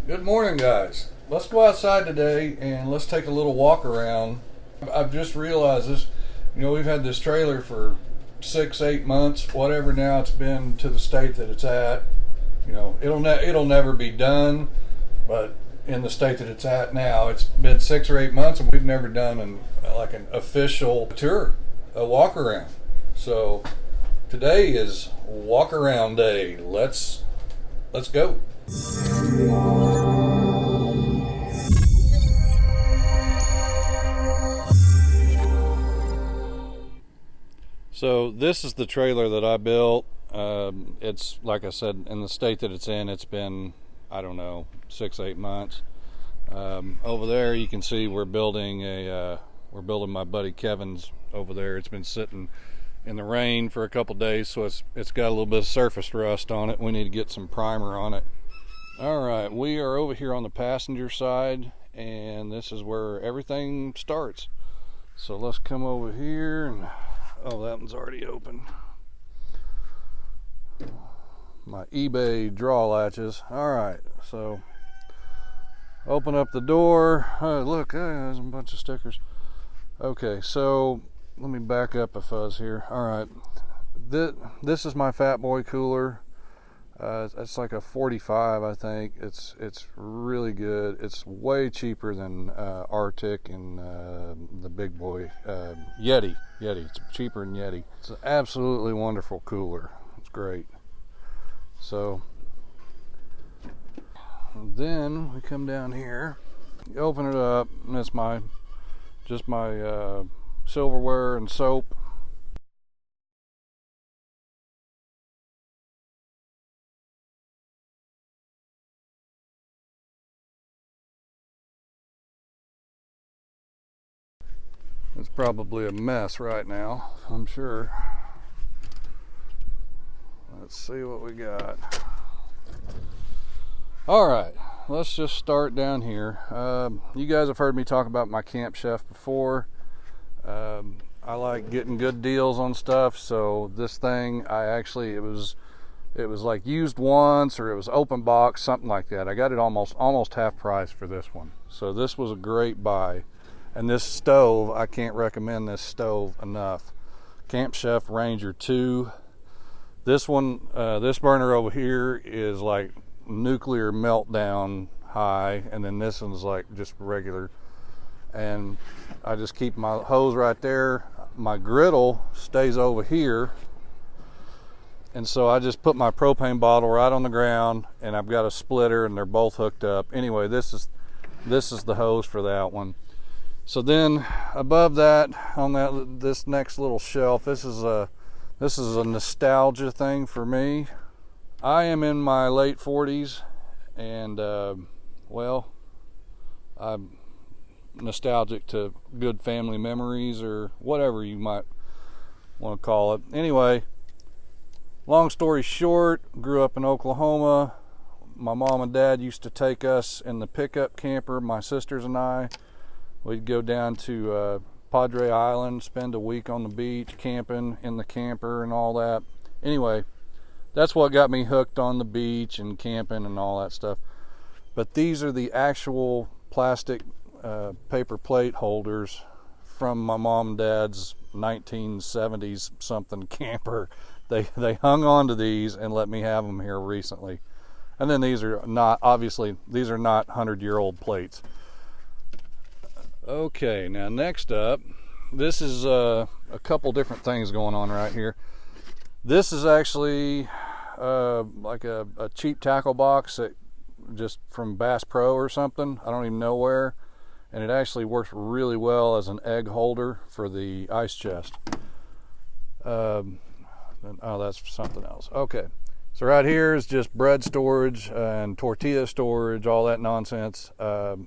Good morning, guys. Let's go outside today and let's take a little walk around. I've just realized this, we've had this trailer for 6, 8 months, whatever now it's been to the state that it's at. It'll never be done, but in the state that it's at now, it's been 6 or 8 months and we've never done an official tour, a walk around. So today is walk around day. Let's go. So this is the trailer that I built. It's, like I said, in the state that it's in, it's been, 6, 8 months. Over there you can see we're building my buddy Kevin's over there. It's been sitting in the rain for a couple days, so it's got a little bit of surface rust on it. We need to get some primer on it. All right, we are over here on the passenger side, and this is where everything starts. So let's come over here and, oh, that one's already open. My eBay draw latches. All right, so open up the door. Oh, look, there's a bunch of stickers. Okay, so let me back up a fuzz here. All right, this is my Fat Boy cooler. It's like a 45, I think. It's really good. It's way cheaper than Arctic and the big boy Yeti. It's cheaper than Yeti. It's an absolutely wonderful cooler. It's great. So then we come down here. You open it up, and it's just my silverware and soap. It's probably a mess right now, I'm sure. Let's see what we got. All right, let's just start down here. You guys have heard me talk about my Camp Chef before. I like getting good deals on stuff, so this thing, it was like used once, or it was open box, something like that. I got it almost half price for this one. So this was a great buy. And this stove, I can't recommend this stove enough. Camp Chef Ranger 2. This one, this burner over here is like nuclear meltdown high, and then this one's like just regular. And I just keep my hose right there. My griddle stays over here. And so I just put my propane bottle right on the ground, and I've got a splitter, and they're both hooked up. Anyway, this is the hose for that one. So then above that, on this next little shelf, this is a nostalgia thing for me. I am in my late 40s, and I'm nostalgic to good family memories, or whatever you might want to call it. Anyway, long story short, grew up in Oklahoma. My mom and dad used to take us in the pickup camper, my sisters and I. We'd go down to Padre Island, spend a week on the beach, camping in the camper and all that. Anyway, that's what got me hooked on the beach and camping and all that stuff. But these are the actual plastic paper plate holders from my mom and dad's 1970s something camper. They hung on to these and let me have them here recently. And then these are not 100-year-old plates. Okay, now next up, this is a couple different things going on right here. This is actually like a cheap tackle box that just from Bass Pro or something. I don't even know where. And it actually works really well as an egg holder for the ice chest. Oh, that's something else. Okay. So right here is just bread storage and tortilla storage, all that nonsense.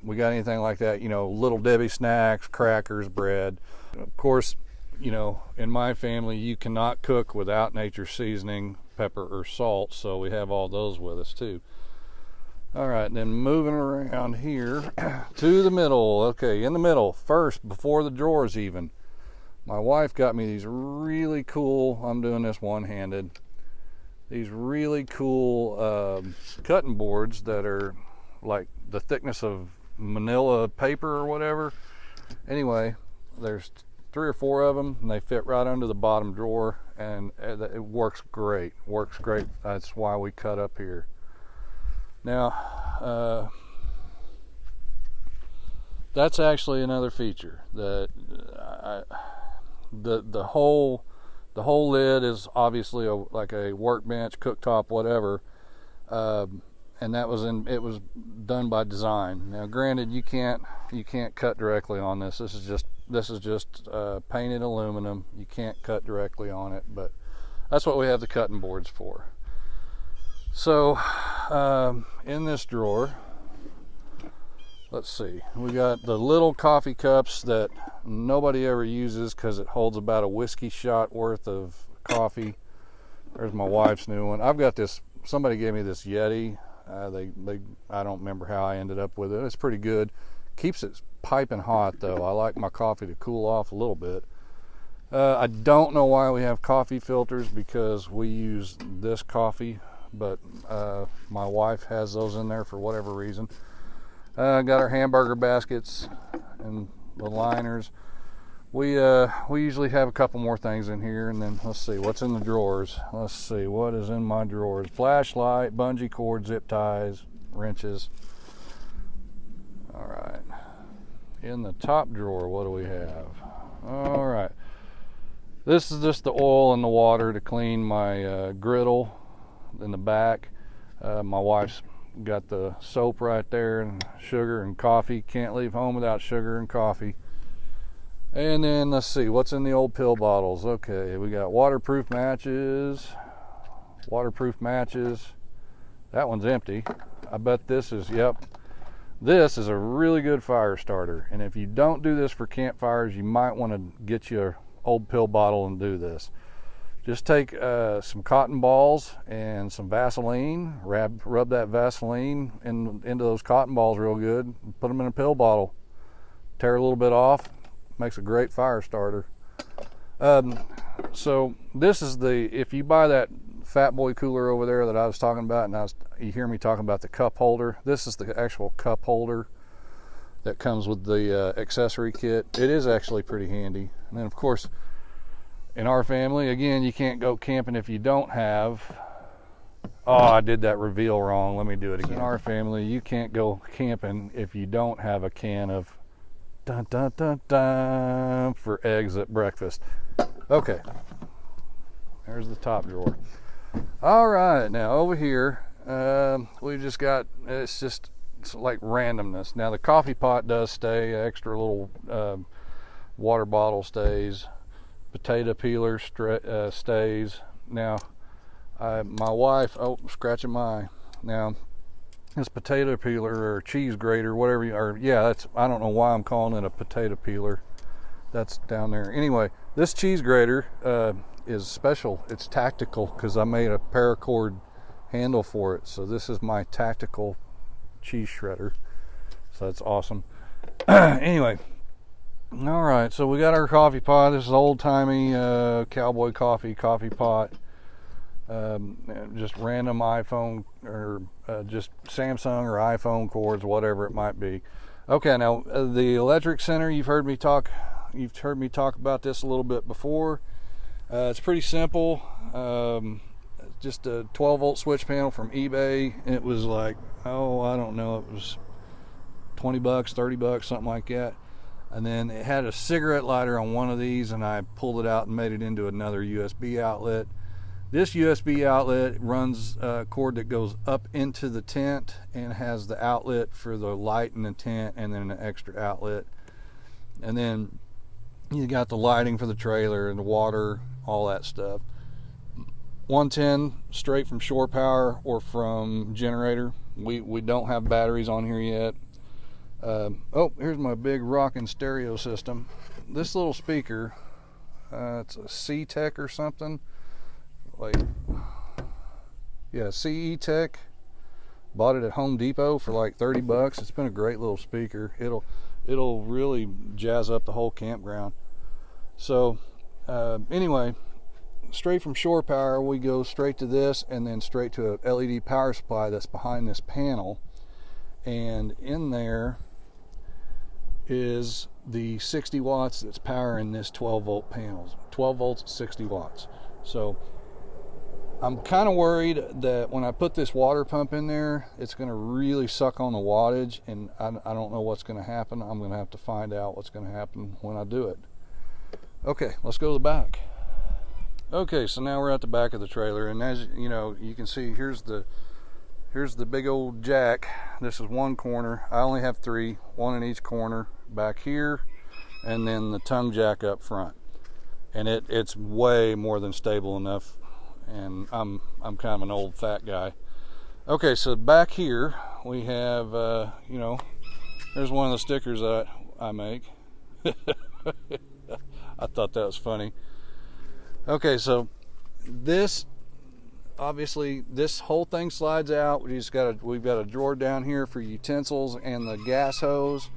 We got anything like that, Little Debbie snacks, crackers, bread. Of course, in my family, you cannot cook without nature's seasoning, pepper, or salt, so we have all those with us too. All right, then moving around here to the middle. Okay, in the middle, first, before the drawers even, my wife got me these really cool, I'm doing this one-handed, these really cool cutting boards that are like the thickness of manila paper or whatever. Anyway, there's 3 or 4 of them, and they fit right under the bottom drawer, and it works great. That's why we cut up here. Now, that's actually another feature that the whole lid is obviously like a workbench, cooktop, whatever, and it was done by design. Now, granted, you can't cut directly on this. This is just painted aluminum. You can't cut directly on it, but that's what we have the cutting boards for. So, in this drawer, let's see, we got the little coffee cups that nobody ever uses because it holds about a whiskey shot worth of coffee. There's my wife's new one. I've got this, somebody gave me this Yeti. I don't remember how I ended up with it. It's pretty good. Keeps it piping hot though. I like my coffee to cool off a little bit. I don't know why we have coffee filters, because we use this coffee, but my wife has those in there for whatever reason. Got our hamburger baskets and the liners. We usually have a couple more things in here, and then let's see what's in the drawers. Let's see what is in my drawers. Flashlight, bungee cord, zip ties, wrenches. All right. In the top drawer, what do we have? All right. This is just the oil and the water to clean my griddle in the back. My wife's got the soap right there, and sugar and coffee. Can't leave home without sugar and coffee. And then let's see what's in the old pill bottles. Okay, we got waterproof matches. That one's empty. I bet this is, yep. This is a really good fire starter. And if you don't do this for campfires, you might want to get your old pill bottle and do this. Just take some cotton balls and some Vaseline, rub that Vaseline into those cotton balls real good, and put them in a pill bottle. Tear a little bit off, makes a great fire starter. So this is if you buy that Fat Boy cooler over there that I was talking about, and you hear me talking about the cup holder, this is the actual cup holder that comes with the accessory kit. It is actually pretty handy. And then of course, in our family, again, you can't go camping if you don't have, I did that reveal wrong. Let me do it again. In our family, you can't go camping if you don't have a can of dun dun dun dun for eggs at breakfast. Okay. There's the top drawer. All right, now over here, we've just got, it's like randomness. Now the coffee pot does stay, extra little water bottle stays. Potato peeler stays. Now, my wife, scratching my eye. Now, this potato peeler or cheese grater, whatever I don't know why I'm calling it a potato peeler. That's down there. Anyway, this cheese grater is special. It's tactical because I made a paracord handle for it. So this is my tactical cheese shredder. So that's awesome. Anyway. All right, so we got our coffee pot. This is old-timey cowboy coffee pot. Just random iPhone or just Samsung or iPhone cords, whatever it might be. Okay, now the electric center, you've heard me talk about this a little bit before. It's pretty simple. Just a 12-volt switch panel from eBay. It was like, I don't know, it was $20, $30, something like that. And then it had a cigarette lighter on one of these, and I pulled it out and made it into another USB outlet. This USB outlet runs a cord that goes up into the tent and has the outlet for the light in the tent, and then an extra outlet. And then you got the lighting for the trailer and the water, all that stuff. 110 straight from shore power or from generator. We don't have batteries on here yet. Here's my big rockin' stereo system. This little speaker, it's a C-Tech or something. CE Tech. Bought it at Home Depot for like $30. It's been a great little speaker. It'll really jazz up the whole campground. So anyway, straight from shore power, we go straight to this, and then straight to a LED power supply that's behind this panel. and in there is the 60 watts that's powering this 12 volt panels. 12 volts, 60 watts. So I'm kind of worried that when I put this water pump in there, it's going to really suck on the wattage, and I don't know what's going to happen. I'm going to have to find out what's going to happen when I do it. Okay, let's go to the back. Okay, so now we're at the back of the trailer, and as you know, you can see here's the big old jack. This is one corner. I only have 3, one in each corner back here, and then the tongue jack up front. And it's way more than stable enough, and I'm kind of an old fat guy. Okay, so back here we have you know, there's one of the stickers that I make. I thought that was funny. Okay, so this, obviously this whole thing slides out. We've got a drawer down here for utensils and the gas hose,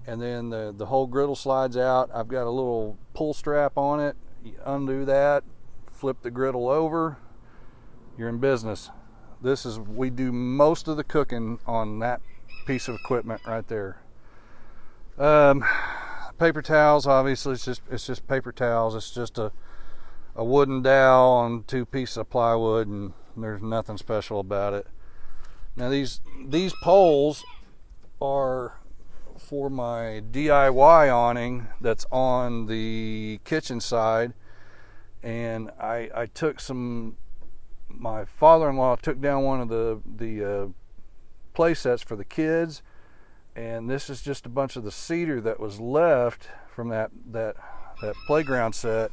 and then the whole griddle slides out. I've got a little pull strap on it. You undo that, flip the griddle over, you're in business. We do most of the cooking on that piece of equipment right there. Paper towels, obviously it's just paper towels. It's just a wooden dowel on 2 pieces of plywood, and there's nothing special about it. Now these poles are for my D.I.Y awning that's on the kitchen side, and I took my father-in-law took down one of the play sets for the kids, and this is just a bunch of the cedar that was left from that playground set.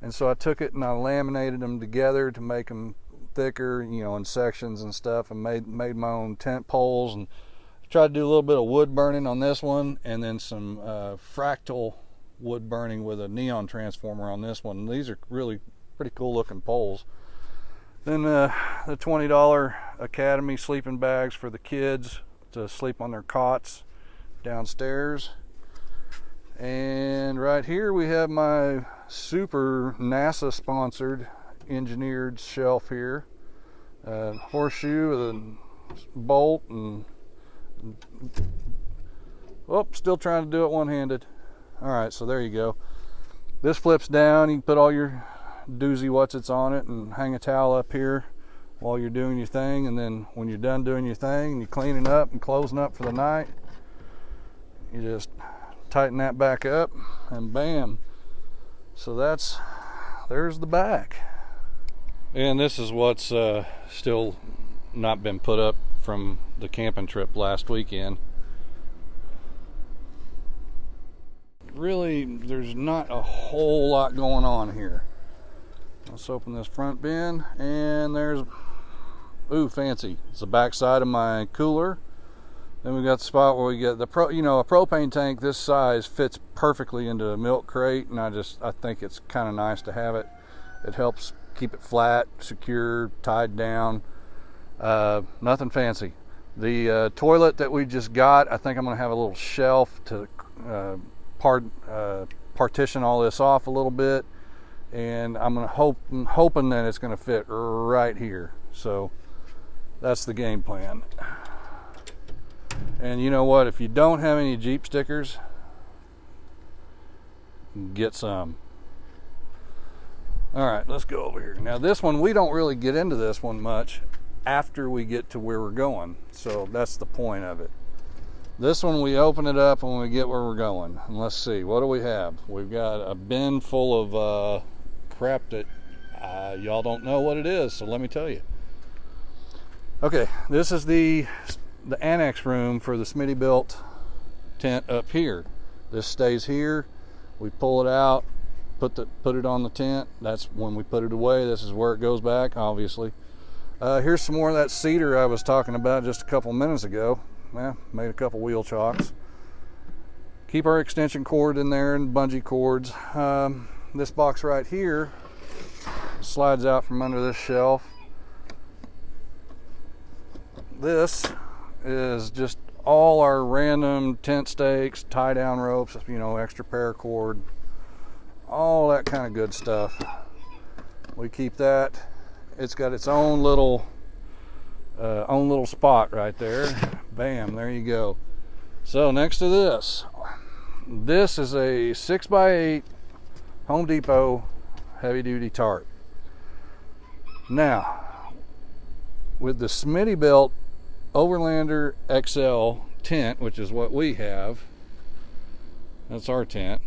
And so I took it and I laminated them together to make them thicker, you know, in sections and stuff, and made my own tent poles, and tried to do a little bit of wood burning on this one, and then some fractal wood burning with a neon transformer on this one. And these are really pretty cool looking poles. Then the $20 Academy sleeping bags for the kids to sleep on their cots downstairs. And right here we have my super NASA sponsored engineered shelf here. Horseshoe with a bolt, and still trying to do it one-handed. Alright, so there you go. This flips down. You can put all your doozy what's-its on it and hang a towel up here while you're doing your thing, and then when you're done doing your thing and you're cleaning up and closing up for the night, you just tighten that back up, and bam. So there's the back. And this is what's still not been put up from the camping trip last weekend. Really, there's not a whole lot going on here. Let's open this front bin, and there's, ooh, fancy. It's the back side of my cooler. Then we got the spot where we get a propane tank this size fits perfectly into a milk crate, and I think it's kind of nice to have it. It helps keep it flat, secure, tied down. Nothing fancy. The toilet that we just got, I think I'm going to have a little shelf to partition all this off a little bit, and I'm hoping that it's going to fit right here. So that's the game plan. And you know what? If you don't have any Jeep stickers, get some. Alright, let's go over here. Now this one, we don't really get into this one much after we get to where we're going. So that's the point of it. This one, we open it up when we get where we're going. And let's see, what do we have? We've got a bin full of crap that y'all don't know what it is, so let me tell you. Okay, this is the annex room for the Smitty built tent up here. This stays here. We pull it out, put it on the tent. That's when we put it away. This is where it goes back, obviously. Here's some more of that cedar I was talking about just a couple minutes ago. Made a couple wheel chocks. Keep our extension cord in there and bungee cords. This box right here slides out from under this shelf. This is just all our random tent stakes, tie down ropes, extra paracord, all that kind of good stuff. We keep that. It's got its own little spot right there, Bam, there you go. So next to this is a 6x8 Home Depot heavy duty tarp. Now, with the Smittybilt Overlander XL tent, which is what we have, that's our tent.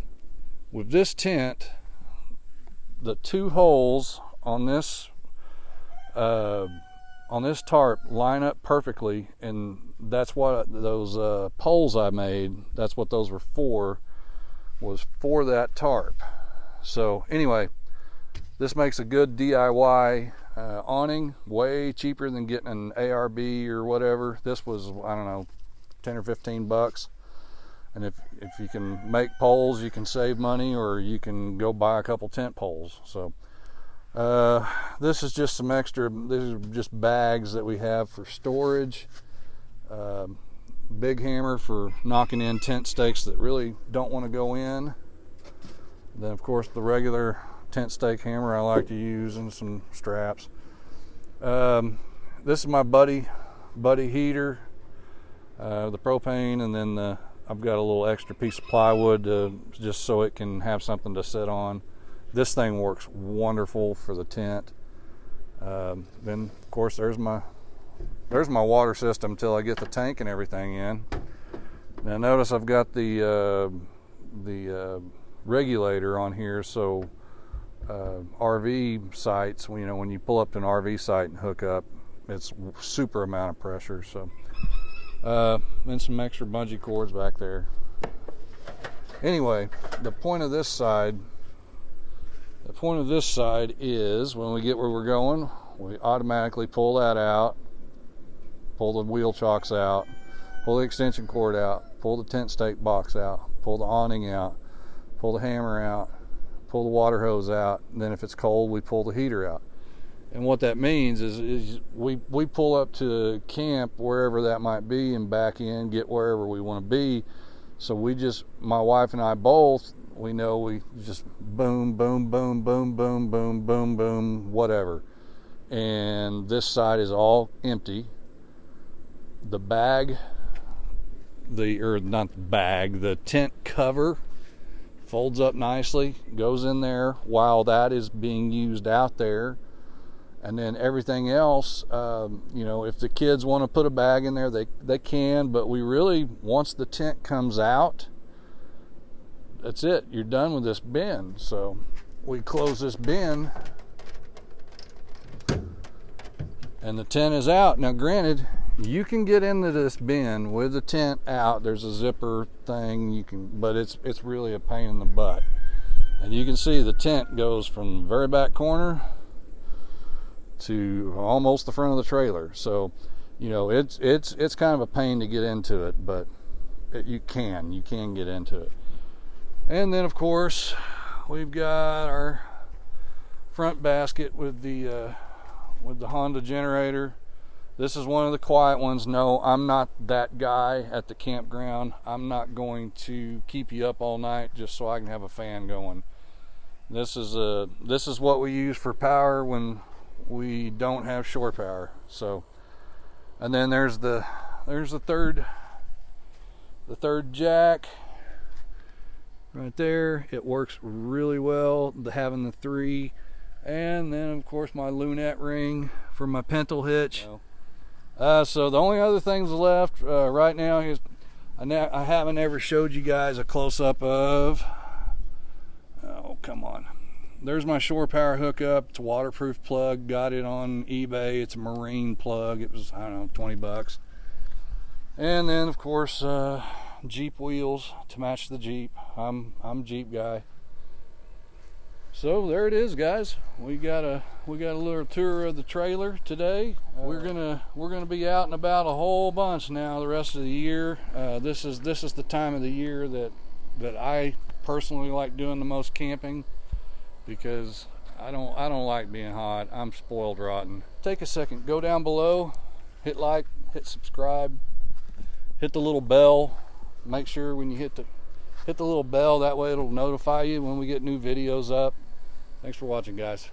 With this tent, the two holes on this tarp line up perfectly, and that's what those poles I made, that's what those were for, was for that tarp. So anyway, this makes a good DIY awning, way cheaper than getting an ARB or whatever. This was, I don't know, 10 or 15 bucks. And if you can make poles, you can save money, or you can go buy a couple tent poles. So this is just some extra, these are just bags that we have for storage. Big hammer for knocking in tent stakes that really don't want to go in. Then of course the regular tent stake hammer I like to use, and some straps. This is my buddy heater, the propane, and then I've got a little extra piece of plywood just so it can have something to sit on. This thing works wonderful for the tent. Then of course there's my water system until I get the tank and everything in. Now notice I've got the regulator on here, so RV sites, when you pull up to an RV site and hook up, it's super amount of pressure. So then some extra bungee cords back there. Anyway, the point of this side is, when we get where we're going, we automatically pull that out, pull the wheel chocks out, pull the extension cord out, pull the tent stake box out, pull the awning out, pull the hammer out, pull the water hose out, and then if it's cold, we pull the heater out. And what that means is we pull up to camp, wherever that might be, and back in, get wherever we want to be. So my wife and I both, we know we just boom, boom, boom, boom, boom, boom, boom, boom, whatever. And this side is all empty. The tent cover folds up nicely, goes in there while that is being used out there. And then everything else, if the kids want to put a bag in there, they can, but we really, once the tent comes out, that's it, you're done with this bin. So we close this bin and the tent is out. Now granted, you can get into this bin with the tent out. There's a zipper thing, but it's really a pain in the butt. And you can see the tent goes from the very back corner to almost the front of the trailer. So it's kind of a pain to get into it, but you can get into it. And then of course we've got our front basket with the Honda generator. This is one of the quiet ones. No, I'm not that guy at the campground. I'm not going to keep you up all night just so I can have a fan going. This is what we use for power when we don't have shore power. So, and then there's the third jack right there. It works really well, having the three. And then of course my lunette ring for my pintle hitch. So the only other things left right now is I haven't ever showed you guys a close-up of, oh come on, there's my shore power hookup. It's a waterproof plug, got it on eBay. It's a marine plug. It was, I don't know, 20 bucks. And then of course Jeep wheels to match the Jeep. I'm a Jeep guy. So there it is, guys. We got a little tour of the trailer today. We're gonna be out and about a whole bunch now the rest of the year. This is the time of the year that I personally like doing the most camping, because I don't like being hot. I'm spoiled rotten. Take a second, go down below, hit like, hit subscribe, hit the little bell. Make sure when you hit the little bell, that way it'll notify you when we get new videos up. Thanks for watching, guys.